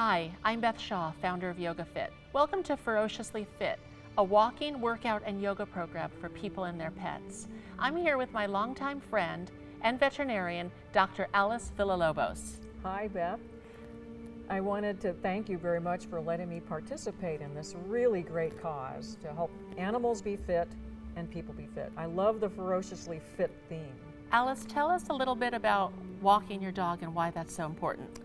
Hi, I'm Beth Shaw, founder of YogaFit. Welcome to Ferociously Fit, a walking, workout, and yoga program for people and their pets. I'm here with my longtime friend and veterinarian, Dr. Alice Villalobos. Hi, Beth. I wanted to thank you very much for letting me participate in this really great cause to help animals be fit and people be fit. I love the Ferociously Fit theme. Alice, tell us a little bit about walking your dog and why that's so important.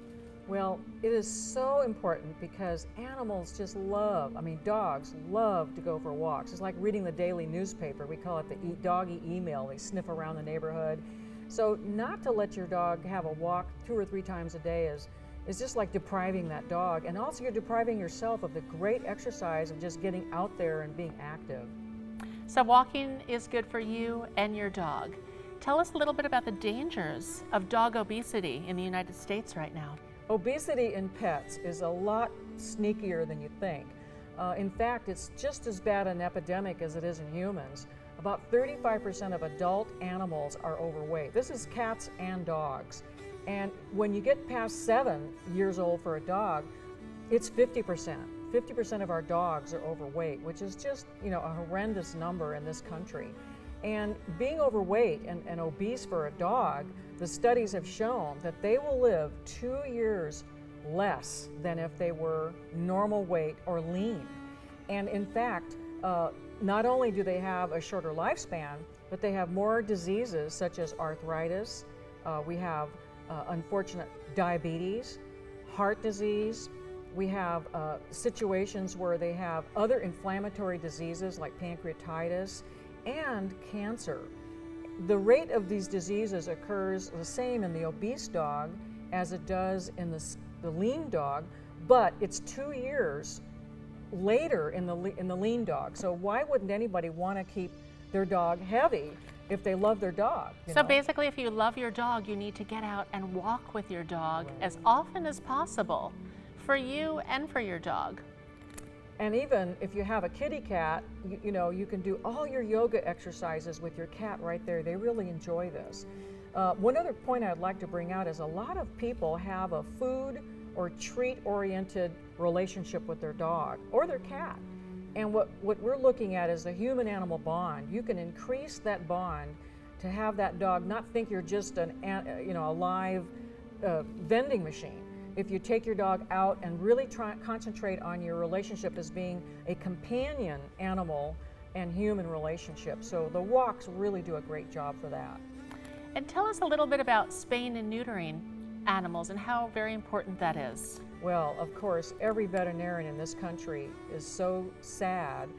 Well, it is so important because animals just love, dogs love to go for walks. It's like reading the daily newspaper. We call it the doggy email. They sniff around the neighborhood. So not to let your dog have a walk 2 or 3 times a day is just like depriving that dog. And also you're depriving yourself of the great exercise of just getting out there and being active. So walking is good for you and your dog. Tell us a little bit about the dangers of dog obesity in the United States right now. Obesity in pets is a lot sneakier than you think. In fact, it's just as bad an epidemic as it is in humans. About 35% of adult animals are overweight. This is cats and dogs. And when you get past 7 years old for a dog, it's 50%. 50% of our dogs are overweight, which is just, a horrendous number in this country. And being overweight and obese for a dog, the studies have shown that they will live 2 years less than if they were normal weight or lean. And in fact, not only do they have a shorter lifespan, but they have more diseases such as arthritis. We have unfortunate diabetes, heart disease. We have situations where they have other inflammatory diseases like pancreatitis and cancer. The rate of these diseases occurs the same in the obese dog as it does in the lean dog, but it's 2 years later in the lean dog. So why wouldn't anybody want to keep their dog heavy if they love their dog? So basically, if you love your dog, you need to get out and walk with your dog as often as possible for you and for your dog. And even if you have a kitty cat, you can do all your yoga exercises with your cat right there. They really enjoy this. One other point I'd like to bring out is a lot of people have a food or treat-oriented relationship with their dog or their cat. And what we're looking at is the human-animal bond. You can increase that bond to have that dog not think you're just a live vending machine. If you take your dog out and really concentrate on your relationship as being a companion animal and human relationship. So the walks really do a great job for that. And tell us a little bit about spaying and neutering animals and how very important that is. Well, of course, every veterinarian in this country is so sad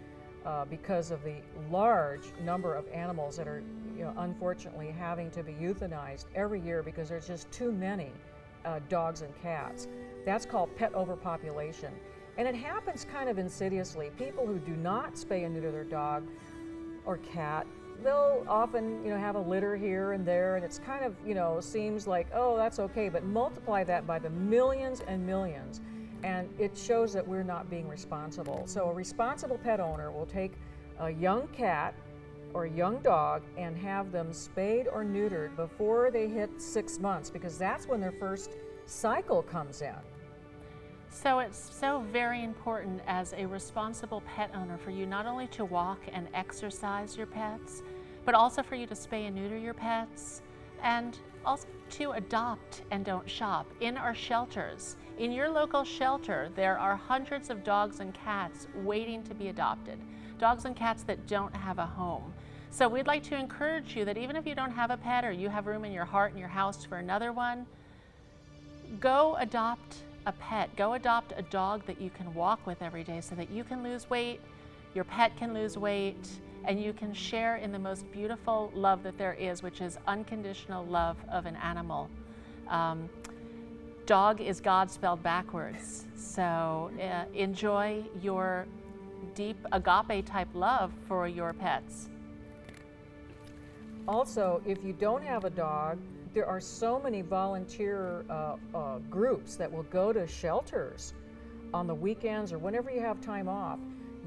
because of the large number of animals that are unfortunately having to be euthanized every year because there's just too many dogs and cats. That's called pet overpopulation. And it happens kind of insidiously. People who do not spay and neuter their dog or cat, they'll often have a litter here and there, and it's kind of seems like, oh, that's okay, but multiply that by the millions and millions, and it shows that we're not being responsible. So a responsible pet owner will take a young cat or a young dog and have them spayed or neutered before they hit 6 months, because that's when their first cycle comes in. So it's so very important as a responsible pet owner for you not only to walk and exercise your pets, but also for you to spay and neuter your pets, and also to adopt and don't shop. In our shelters, in your local shelter, there are hundreds of dogs and cats waiting to be adopted. Dogs and cats that don't have a home. So we'd like to encourage you that even if you don't have a pet or you have room in your heart and your house for another one, go adopt a pet. Go adopt a dog that you can walk with every day so that you can lose weight, your pet can lose weight, and you can share in the most beautiful love that there is, which is unconditional love of an animal. Dog is God spelled backwards. So enjoy your deep agape type love for your pets. Also, if you don't have a dog, there are so many volunteer groups that will go to shelters on the weekends or whenever you have time off.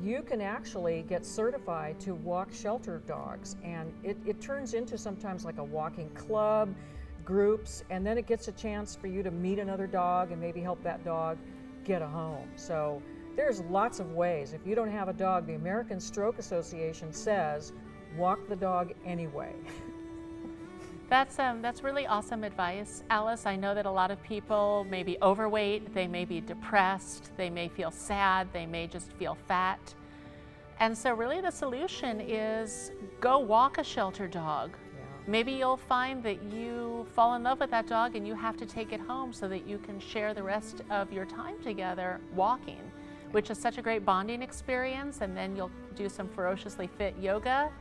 You can actually get certified to walk shelter dogs, and it turns into sometimes like a walking club, groups, and then it gets a chance for you to meet another dog and maybe help that dog get a home. So there's lots of ways. If you don't have a dog, the American Stroke Association says, walk the dog anyway. That's really awesome advice, Alice. I know that a lot of people may be overweight, they may be depressed, they may feel sad, they may just feel fat. And so really the solution is go walk a shelter dog. Yeah. Maybe you'll find that you fall in love with that dog and you have to take it home so that you can share the rest of your time together walking, which is such a great bonding experience. And then you'll do some Ferociously Fit yoga,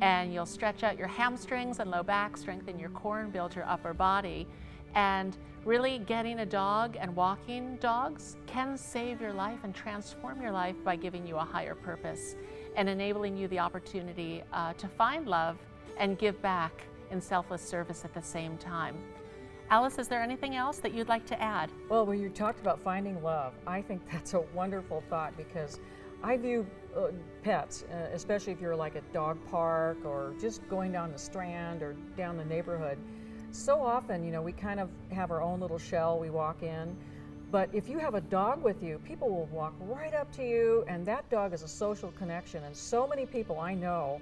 and you'll stretch out your hamstrings and low back, strengthen your core, and build your upper body. And really getting a dog and walking dogs can save your life and transform your life by giving you a higher purpose and enabling you the opportunity to find love and give back in selfless service at the same time. Alice, is there anything else that you'd like to add? Well, when you talked about finding love, I think that's a wonderful thought, because I view pets, especially if you're like at dog park or just going down the Strand or down the neighborhood, so often, you know, we kind of have our own little shell we walk in. But if you have a dog with you, people will walk right up to you, and that dog is a social connection. And so many people I know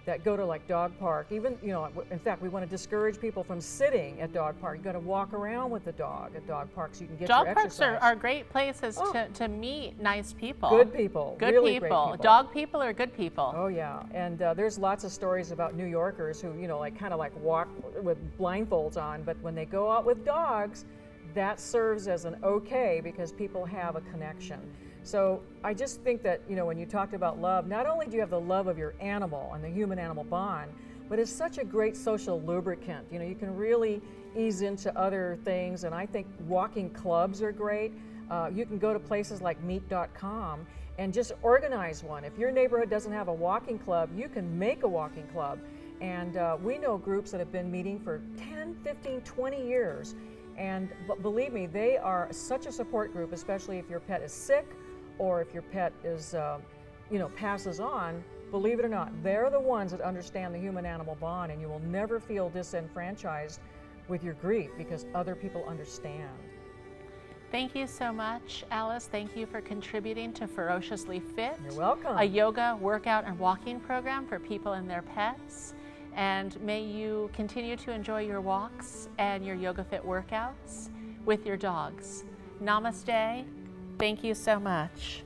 that go to like dog park, even, you know, in fact, we want to discourage people from sitting at dog park. You got to walk around with the dog at dog parks so you can get your exercise. Dog parks are great places to meet nice people. Good people. Good really people. Great people. Dog people are good people. Oh yeah, and there's lots of stories about New Yorkers who, you know, like kind of like walk with blindfolds on, but when they go out with dogs, that serves as an okay, because people have a connection. So I just think that, you know, when you talked about love, not only do you have the love of your animal and the human-animal bond, but it's such a great social lubricant. You know, you can really ease into other things, and I think walking clubs are great. You can go to places like meet.com and just organize one. If your neighborhood doesn't have a walking club, you can make a walking club. And we know groups that have been meeting for 10, 15, 20 years. And believe me, they are such a support group, especially if your pet is sick or if your pet is, you know, passes on. Believe it or not, they're the ones that understand the human-animal bond, and you will never feel disenfranchised with your grief because other people understand. Thank you so much, Alice. Thank you for contributing to Ferociously Fit. You're welcome. A yoga, workout, and walking program for people and their pets. And may you continue to enjoy your walks and your YogaFit workouts with your dogs. Namaste. Thank you so much.